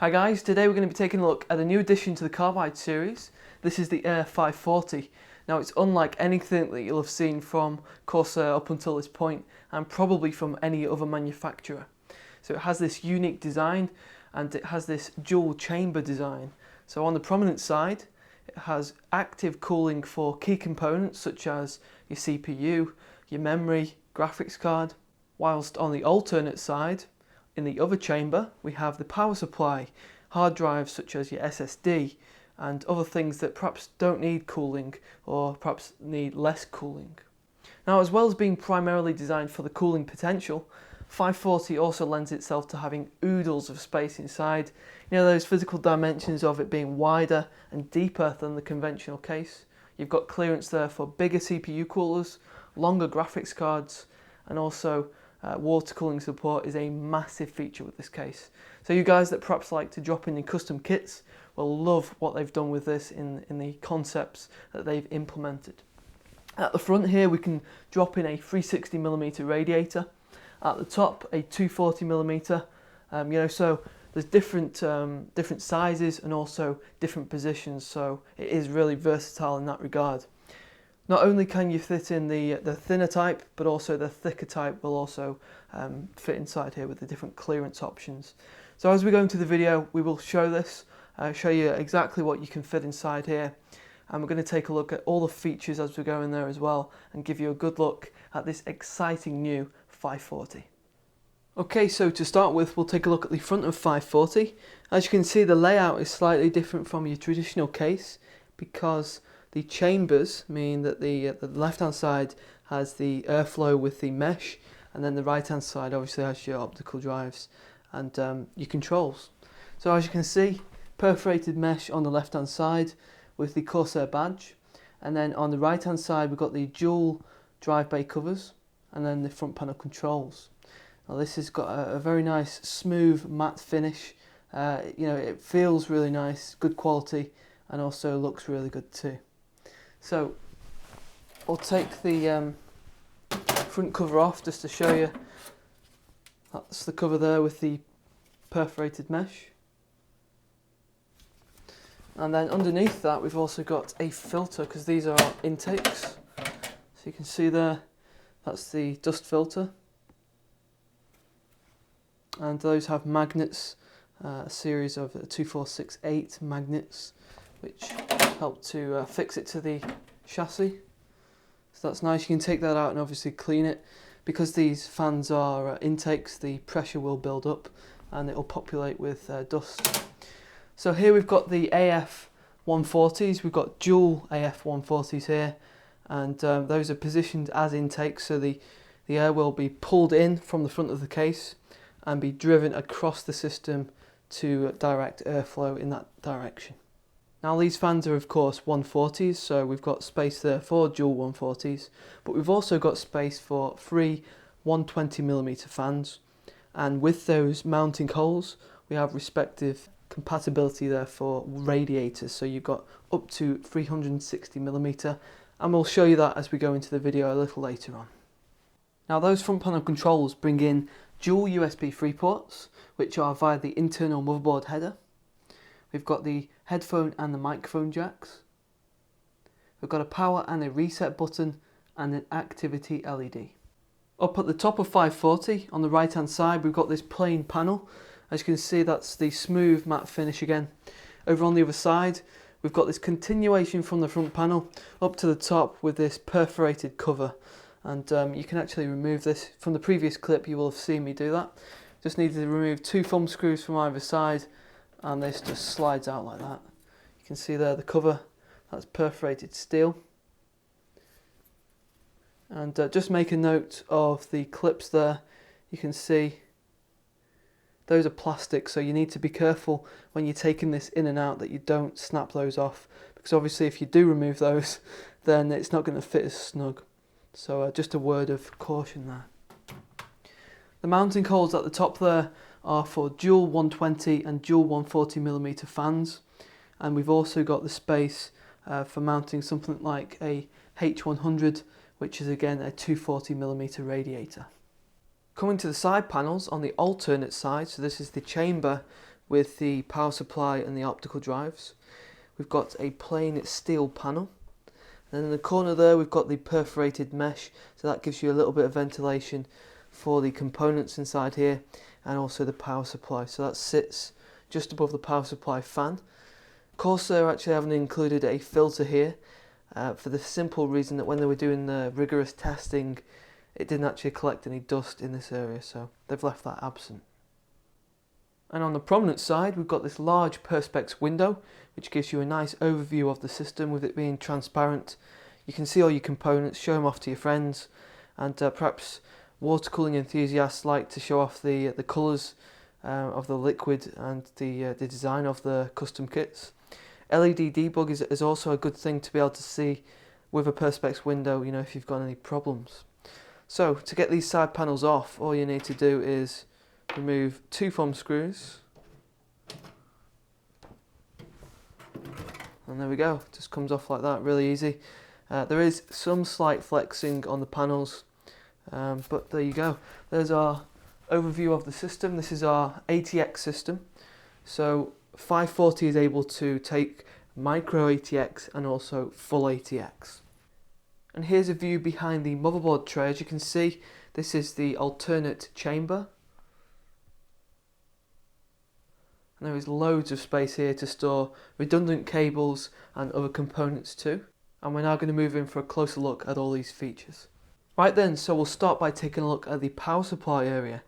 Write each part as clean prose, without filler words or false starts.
Hi guys, today we're going to be taking a look at a new addition to the Carbide series. This is the Air 540. Now it's unlike anything that you'll have seen from Corsair up until this point, and probably from any other manufacturer. So it has this unique design and it has this dual chamber design. So on the prominent side it has active cooling for key components such as your CPU, your memory, graphics card, whilst on the alternate side in the other chamber we have the power supply, hard drives such as your SSD and other things that perhaps don't need cooling or perhaps need less cooling. Now, as well as being primarily designed for the cooling potential, 540 also lends itself to having oodles of space inside. You know, those physical dimensions of it being wider and deeper than the conventional case. You've got clearance there for bigger CPU coolers, longer graphics cards, and also water cooling support is a massive feature with this case. So you guys that perhaps like to drop in your custom kits will love what they've done with this in the concepts that they've implemented. At the front here we can drop in a 360mm radiator. At the top a 240mm. So there's different sizes and also different positions, so it is really versatile in that regard. Not only can you fit in the thinner type, but also the thicker type will also fit inside here with the different clearance options. So as we go into the video, we will show this, show you exactly what you can fit inside here. And we're going to take a look at all the features as we go in there as well, and give you a good look at this exciting new 540. Okay, so to start with, we'll take a look at the front of 540. As you can see, the layout is slightly different from your traditional case because the chambers mean that the left-hand side has the airflow with the mesh, and then the right-hand side obviously has your optical drives and your controls. So as you can see, perforated mesh on the left-hand side with the Corsair badge, and then on the right-hand side we've got the dual drive bay covers and then the front panel controls. Now this has got a very nice smooth matte finish. It feels really nice, good quality, and also looks really good too. So I'll take the front cover off just to show you. That's the cover there with the perforated mesh. And then underneath that we've also got a filter, because these are intakes. So you can see there, that's the dust filter. And those have magnets, a series of 2468 magnets, which help to fix it to the chassis. So that's nice. You can take that out and obviously clean it. Because these fans are intakes, the pressure will build up and it will populate with dust. So here we've got the AF 140s. We've got dual AF 140s here, and those are positioned as intakes, so the air will be pulled in from the front of the case and be driven across the system to direct airflow in that direction. Now these fans are of course 140s, so we've got space there for dual 140s, but we've also got space for 3 120mm fans, and with those mounting holes we have respective compatibility there for radiators, so you've got up to 360mm, and we'll show you that as we go into the video a little later on. Now those front panel controls bring in dual USB 3 ports, which are via the internal motherboard header. We've got the headphone and the microphone jacks. We've got a power and a reset button and an activity LED. Up at the top of 540 on the right hand side we've got this plain panel. As you can see, that's the smooth matte finish again. Over on the other side we've got this continuation from the front panel up to the top with this perforated cover, and you can actually remove this. From the previous clip you will have seen me do that. Just need to remove 2 thumb screws from either side and this just slides out like that. You can see there the cover, that's perforated steel. And just make a note of the clips there. You can see those are plastic, so you need to be careful when you're taking this in and out that you don't snap those off, because obviously if you do remove those then it's not going to fit as snug. So just a word of caution there. The mounting holes at the top there are for dual 120 and dual 140mm fans, and we've also got the space for mounting something like a H100, which is again a 240mm radiator. Coming to the side panels on the alternate side, so this is the chamber with the power supply and the optical drives. We've got a plain steel panel. And in the corner there we've got the perforated mesh, so that gives you a little bit of ventilation for the components inside here, and also the power supply. So that sits just above the power supply fan. Corsair actually haven't included a filter here for the simple reason that when they were doing the rigorous testing, it didn't actually collect any dust in this area, so they've left that absent. And on the prominent side, we've got this large perspex window, which gives you a nice overview of the system with it being transparent. You can see all your components, show them off to your friends, and perhaps water cooling enthusiasts like to show off the colours of the liquid and the design of the custom kits. LED debug is also a good thing to be able to see with a perspex window, you know, if you've got any problems. So to get these side panels off, all you need to do is remove 2 foam screws, and there we go, it just comes off like that, really easy. There is some slight flexing on the panels, but there you go. There's our overview of the system. This is our ATX system. So 540 is able to take micro ATX and also full ATX. And here's a view behind the motherboard tray. As you can see, this is the alternate chamber. And there is loads of space here to store redundant cables and other components too. And we're now going to move in for a closer look at all these features. Right then, so we'll start by taking a look at the power supply area.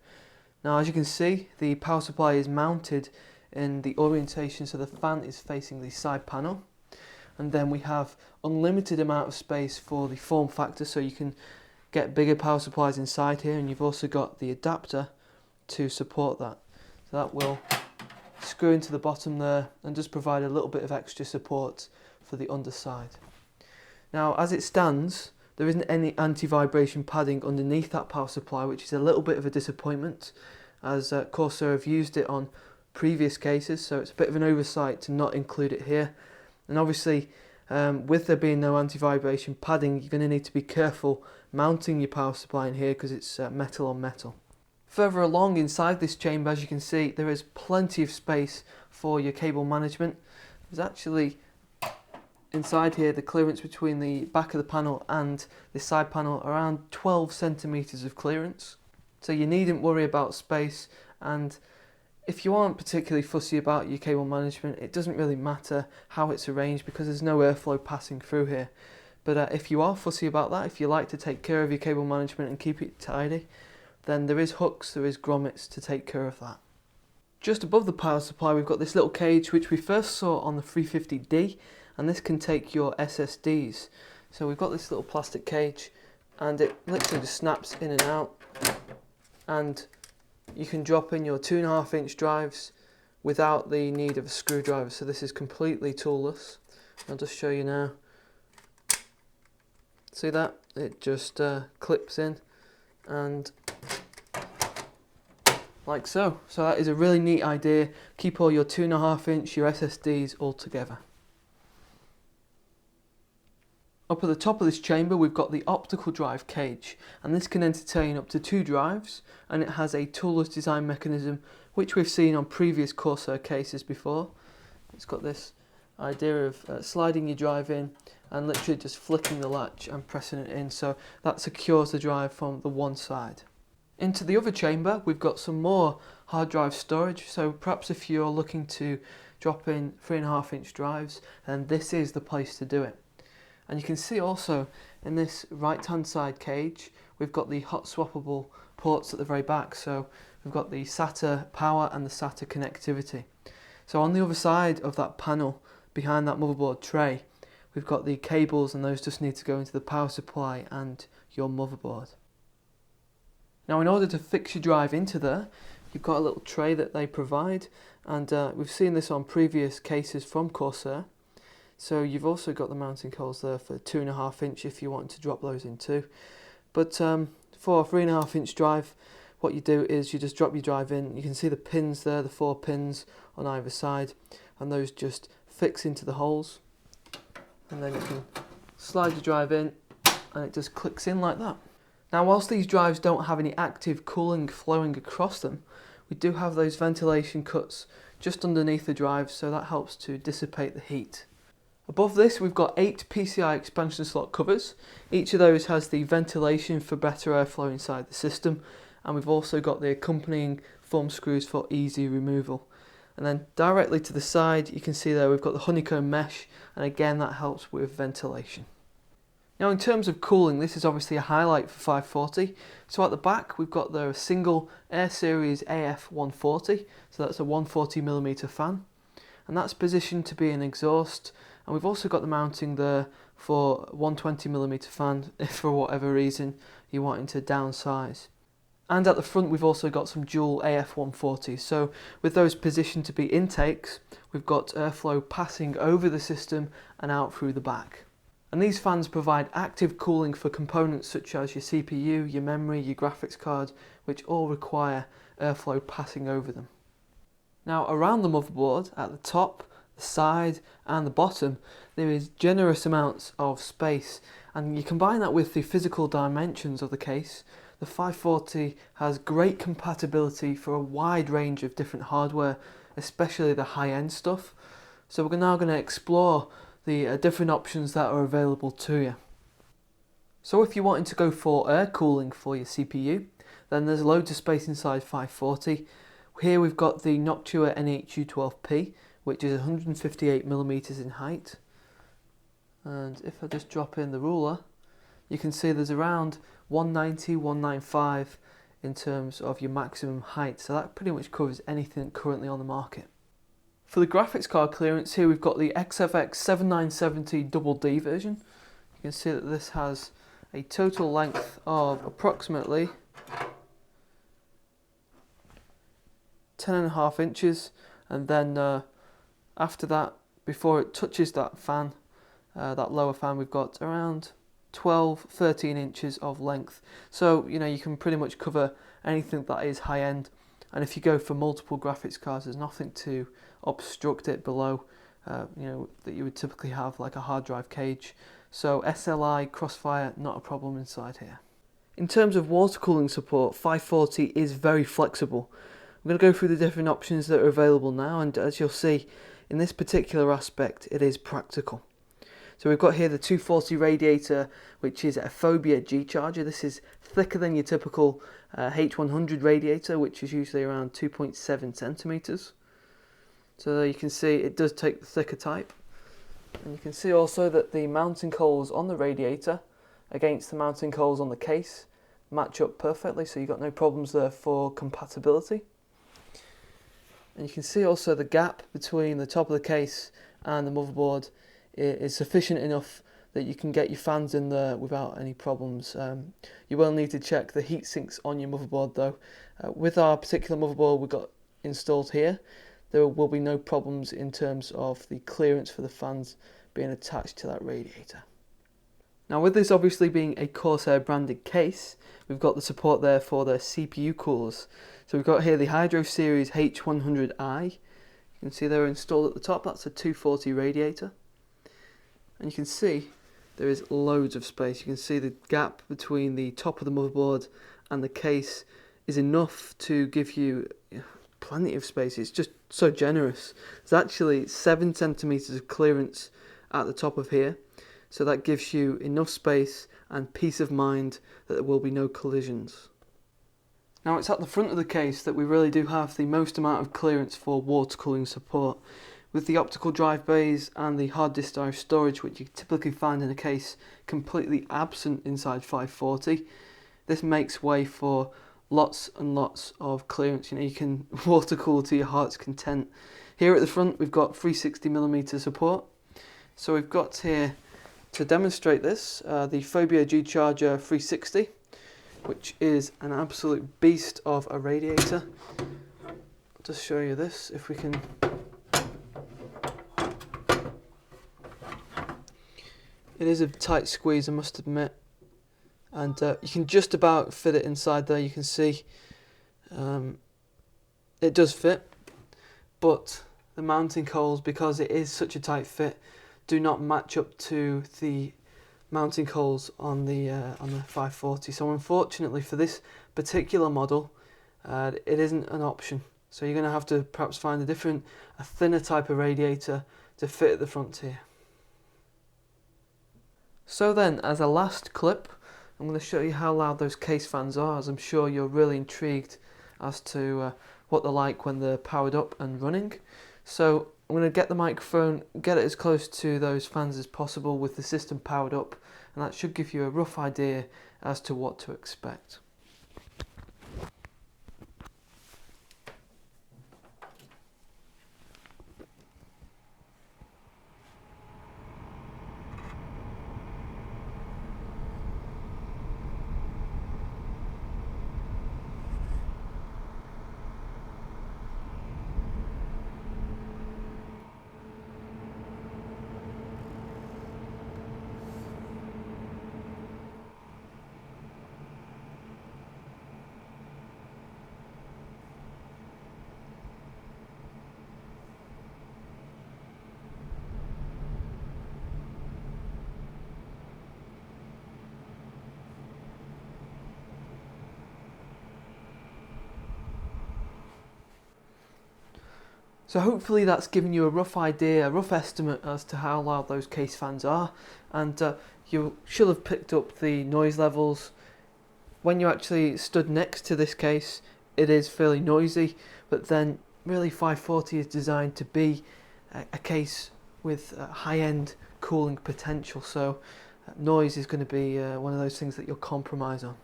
Now as you can see, the power supply is mounted in the orientation so the fan is facing the side panel. And then we have unlimited amount of space for the form factor, so you can get bigger power supplies inside here, and you've also got the adapter to support that. So that will screw into the bottom there and just provide a little bit of extra support for the underside. Now as it stands, there isn't any anti-vibration padding underneath that power supply, which is a little bit of a disappointment, as Corsair have used it on previous cases, so it's a bit of an oversight to not include it here. And obviously, with there being no anti-vibration padding, you're going to need to be careful mounting your power supply in here because it's metal on metal. Further along inside this chamber, as you can see, there is plenty of space for your cable management. There's actually inside here the clearance between the back of the panel and the side panel around 12 centimeters of clearance. So you needn't worry about space, and if you aren't particularly fussy about your cable management, it doesn't really matter how it's arranged because there's no airflow passing through here. But if you are fussy about that, if you like to take care of your cable management and keep it tidy, then there is hooks, there is grommets to take care of that. Just above the power supply we've got this little cage which we first saw on the 350D, and this can take your SSDs. So we've got this little plastic cage and it literally just snaps in and out, and you can drop in your 2.5-inch drives without the need of a screwdriver, so this is completely toolless. I'll just show you now. See that? It just clips in and like so. So that is a really neat idea. Keep all your 2.5-inch, your SSDs all together. Up at the top of this chamber we've got the optical drive cage, and this can entertain up to 2 drives, and it has a toolless design mechanism which we've seen on previous Corsair cases before. It's got this idea of sliding your drive in and literally just flicking the latch and pressing it in, so that secures the drive from the one side. Into the other chamber we've got some more hard drive storage, so perhaps if you're looking to drop in 3.5-inch drives, then this is the place to do it. And you can see also in this right hand side cage we've got the hot swappable ports at the very back, so we've got the SATA power and the SATA connectivity. So on the other side of that panel behind that motherboard tray we've got the cables, and those just need to go into the power supply and your motherboard. Now in order to fix your drive into there, you've got a little tray that they provide, and we've seen this on previous cases from Corsair. So you've also got the mounting holes there for 2.5-inch if you want to drop those in too. But for a 3.5-inch drive, what you do is you just drop your drive in. You can see the pins there, the 4 pins on either side, and those just fix into the holes. And then you can slide your drive in and it just clicks in like that. Now whilst these drives don't have any active cooling flowing across them, we do have those ventilation cuts just underneath the drive, so that helps to dissipate the heat. Above this we've got 8 PCI expansion slot covers. Each of those has the ventilation for better airflow inside the system, and we've also got the accompanying thumb screws for easy removal. And then directly to the side you can see there we've got the honeycomb mesh, and again that helps with ventilation. Now in terms of cooling, this is obviously a highlight for 540. So at the back we've got the single Air Series AF140, so that's a 140mm fan, and that's positioned to be an exhaust. And we've also got the mounting there for 120mm fan if for whatever reason you're wanting to downsize. And at the front we've also got some dual AF140s, so with those positioned to be intakes, we've got airflow passing over the system and out through the back. And these fans provide active cooling for components such as your CPU, your memory, your graphics card, which all require airflow passing over them. Now around the motherboard, at the top, the side and the bottom, there is generous amounts of space, and you combine that with the physical dimensions of the case. The 540 has great compatibility for a wide range of different hardware, especially the high-end stuff. So we're now going to explore the different options that are available to you. So if you're wanting to go for air cooling for your CPU, then there's loads of space inside 540. Here we've got the Noctua NH-U12P, which is 158mm in height. And if I just drop in the ruler, you can see there's around 190, 195 in terms of your maximum height. So that pretty much covers anything currently on the market. For the graphics card clearance, here we've got the XFX 7970 Double D version. You can see that this has a total length of approximately 10.5 inches, and then after that, before it touches that fan, that lower fan, we've got around 12-13 inches of length. So you know, you can pretty much cover anything that is high end, and if you go for multiple graphics cards, there's nothing to obstruct it below, you know, that you would typically have like a hard drive cage. So SLI, Crossfire, not a problem inside here. In terms of water cooling support, 540 is very flexible. I'm going to go through the different options that are available now, and as you'll see, in this particular aspect, it is practical. So we've got here the 240 radiator, which is a Phobia G charger. This is thicker than your typical H100 radiator, which is usually around 2.7 centimeters. So there you can see it does take the thicker type. And you can see also that the mounting holes on the radiator against the mounting holes on the case match up perfectly, so you've got no problems there for compatibility. And you can see also the gap between the top of the case and the motherboard is sufficient enough that you can get your fans in there without any problems. You will need to check the heat sinks on your motherboard though. With our particular motherboard we've got installed here, there will be no problems in terms of the clearance for the fans being attached to that radiator. Now with this obviously being a Corsair branded case, we've got the support there for the CPU coolers. So we've got here the Hydro Series H100i. You can see they're installed at the top, that's a 240 radiator. And you can see there is loads of space. You can see the gap between the top of the motherboard and the case is enough to give you plenty of space. It's just so generous. There's actually 7 centimeters of clearance at the top of here. So that gives you enough space and peace of mind that there will be no collisions. Now it's at the front of the case that we really do have the most amount of clearance for water cooling support. With the optical drive bays and the hard disk drive storage, which you typically find in a case, completely absent inside 540, this makes way for lots and lots of clearance. You know, you can water cool to your heart's content. Here at the front we've got 360mm support. So we've got here, to demonstrate this, the Phobia G Charger 360, which is an absolute beast of a radiator. I'll just show you this if we can. It is a tight squeeze, I must admit, and you can just about fit it inside there. You can see it does fit, but the mounting holes, because it is such a tight fit, do not match up to the mounting holes on the 540. So unfortunately for this particular model, it isn't an option. So you're going to have to perhaps find a thinner type of radiator to fit at the front here. So then, as a last clip, I'm going to show you how loud those case fans are, as I'm sure you're really intrigued as to what they're like when they're powered up and running. So I'm going to get the microphone, get it as close to those fans as possible with the system powered up, and that should give you a rough idea as to what to expect. So hopefully that's given you a rough idea, a rough estimate as to how loud those case fans are, and you should have picked up the noise levels. When you actually stood next to this case, it is fairly noisy, but then really 540 is designed to be a case with high-end cooling potential, so noise is going to be one of those things that you'll compromise on.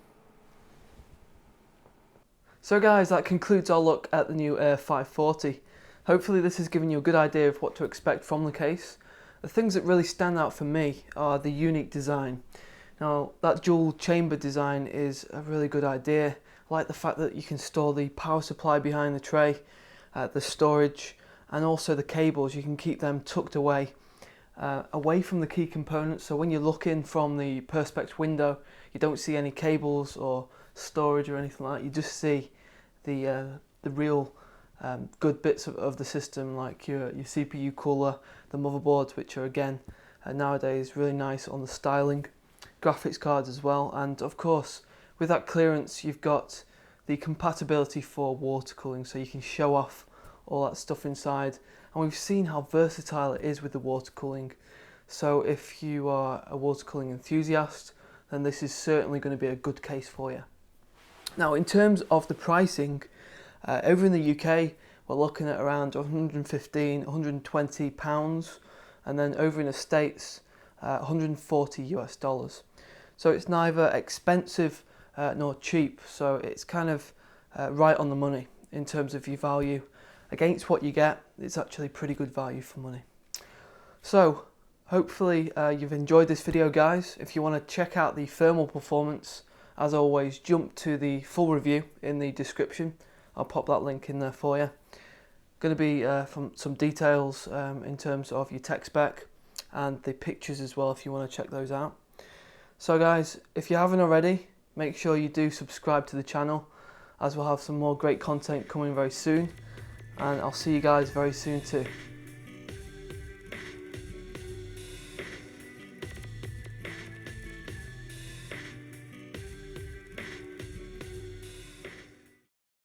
So guys, that concludes our look at the new 540. Hopefully this has given you a good idea of what to expect from the case. The things that really stand out for me are the unique design. Now, that dual chamber design is a really good idea. I like the fact that you can store the power supply behind the tray, the storage, and also the cables. You can keep them tucked away from the key components, so when you look in from the Perspex window, you don't see any cables or storage or anything like that. You just see the real good bits of the system, like your CPU cooler, the motherboards, which are again nowadays really nice on the styling, graphics cards as well, and of course with that clearance you've got the compatibility for water cooling, so you can show off all that stuff inside. And we've seen how versatile it is with the water cooling, so if you are a water cooling enthusiast, then this is certainly going to be a good case for you. Now, in terms of the pricing, over in the UK, we're looking at around 115, 120 pounds, and then over in the States, 140 US dollars. So it's neither expensive nor cheap, so it's kind of right on the money in terms of your value. Against what you get, it's actually pretty good value for money. So hopefully you've enjoyed this video, guys. If you want to check out the thermal performance, as always, jump to the full review in the description. I'll pop that link in there for you. Going to be from some details in terms of your tech spec and the pictures as well, if you want to check those out. So guys, if you haven't already, make sure you do subscribe to the channel, as we'll have some more great content coming very soon, and I'll see you guys very soon too.